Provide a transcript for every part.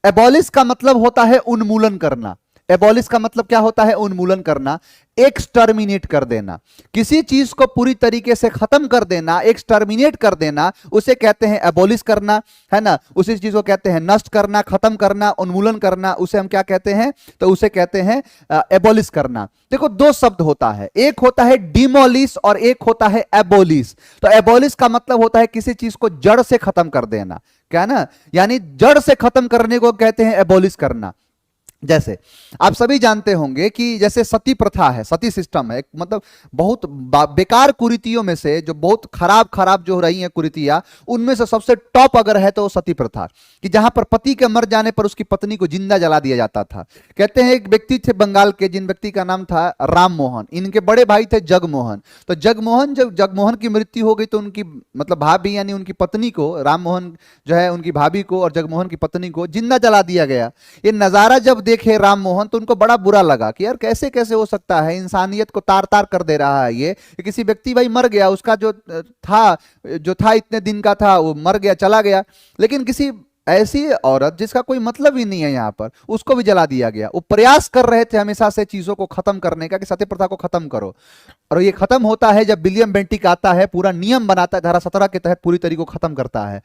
Abolish का मतलब होता है उन्मूलन करना। एबॉलिश का मतलब क्या होता है? उन्मूलन करना, एक्सटर्मिनेट कर देना, किसी चीज को पूरी तरीके से खत्म कर देना, एक्सटर्मिनेट कर देना, उसे कहते हैं एबॉलिश करना, है ना। उसी चीज को कहते हैं नष्ट करना, खत्म करना, उन्मूलन करना, उसे हम क्या कहते हैं? तो उसे कहते हैं एबॉलिश करना। देखो दो शब्द होता है, एक होता है डिमोलिश और एक होता है एबॉलिश। तो एबॉलिश का मतलब होता है किसी चीज को जड़ से खत्म कर देना, क्या ना, यानी जड़ से खत्म करने को कहते हैं एबॉलिश करना। जैसे आप सभी जानते होंगे कि जैसे सती प्रथा है, सती सिस्टम है, मतलब बहुत बेकार कुरीतियों में से, जो बहुत खराब खराब जो रही हैं कुरीतियां, उनमें से सबसे टॉप अगर है तो वो सती प्रथा, कि जहां पर पति के मर जाने पर उसकी पत्नी को जिंदा जला दिया जाता था। कहते हैं एक व्यक्ति थे बंगाल के, जिन व्यक्ति का नाम था राम मोहन, इनके बड़े भाई थे जगमोहन। तो जगमोहन, जब जगमोहन की मृत्यु हो गई तो उनकी मतलब भाभी यानी उनकी पत्नी को, राम मोहन जो है उनकी भाभी को और जगमोहन की पत्नी को जिंदा जला दिया गया। ये नजारा जब देखे राम मोहन तो उनको बड़ा बुरा लगा कि यार कैसे कैसे हो सकता है, इंसानियत को तार तार कर दे रहा है ये। किसी व्यक्ति भाई मर गया, उसका जो था इतने दिन का था, वो मर गया, चला गया, लेकिन किसी ऐसी औरत जिसका कोई मतलब ही नहीं है यहां पर, उसको भी जला दिया गया। वो प्रयास कर रहे थे हमेशा से चीजों को खत्म करने का, कि सती प्रथा को खत्म करो। और ये खत्म होता है जब विलियम बेंटिक आता है, पूरा नियम बनाता है, धारा 17 के तहत पूरी तरीके को खत्म करता है,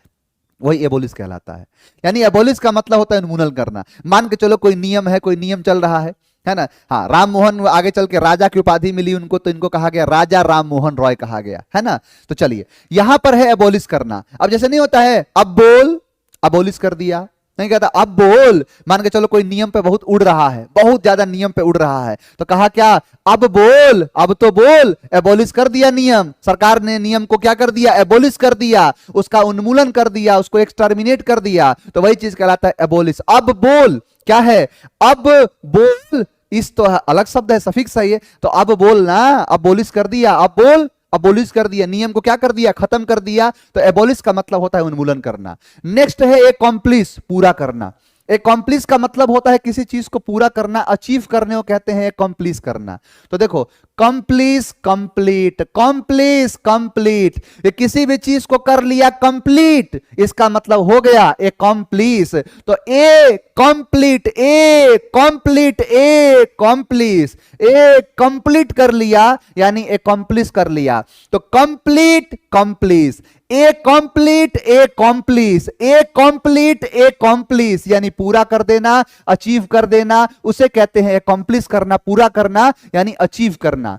वही एबोलिश कहलाता है। यानी एबोलिश का मतलब होता है उन्मूलन करना। मान के चलो कोई नियम है, कोई नियम चल रहा है ना। हाँ, राम मोहन आगे चल के राजा की उपाधि मिली उनको, तो इनको कहा गया राजा राम मोहन रॉय कहा गया, है ना। तो चलिए यहां पर है एबोलिश करना। अब जैसे नहीं होता है अब बोल, अबोलिश कर दिया, नहीं कहता अब बोल। मान के चलो कोई नियम पे बहुत उड़ रहा है, बहुत ज्यादा नियम पे उड़ रहा है, तो कहा क्या, अब बोल, अब तो बोल, एबोलिश कर दिया नियम। सरकार ने नियम को क्या कर दिया, एबोलिश कर दिया, उसका उन्मूलन कर दिया, उसको एक्सटर्मिनेट कर दिया। तो वही चीज कहलाता है एबोलिश। अब बोल क्या है, अब बोल, इस तो अलग शब्द है, सफिक्स है ये, तो अब बोल ना, अबोलिश कर दिया, अब बोल, अबोलिश कर दिया, नियम को क्या कर दिया, खत्म कर दिया। तो एबोलिश का मतलब होता है उन्मूलन करना। नेक्स्ट है एकॉम्प्लिश, पूरा करना। एकॉम्प्लिश का मतलब होता है किसी चीज को पूरा करना, अचीव करने को कहते हैं एकॉम्प्लिश करना। तो देखो कंप्लीस, कंप्लीट, कंप्लीस, कंप्लीट, ये किसी भी चीज को कर लिया कंप्लीट, इसका मतलब हो गया एकॉम्प्लिश। तो ए कंप्लीट, ए कंप्लीट, ए कंप्लीस, ए कंप्लीट कर लिया यानी एकॉम्प्लिश कर लिया। तो कंप्लीट, कंप्लीस, ए कंप्लीट, ए कॉम्प्लीस, ए कंप्लीट, ए कॉम्प्लीस, यानी पूरा कर देना, अचीव कर देना, उसे कहते हैं एकॉम्प्लिश करना, पूरा करना यानी अचीव करना।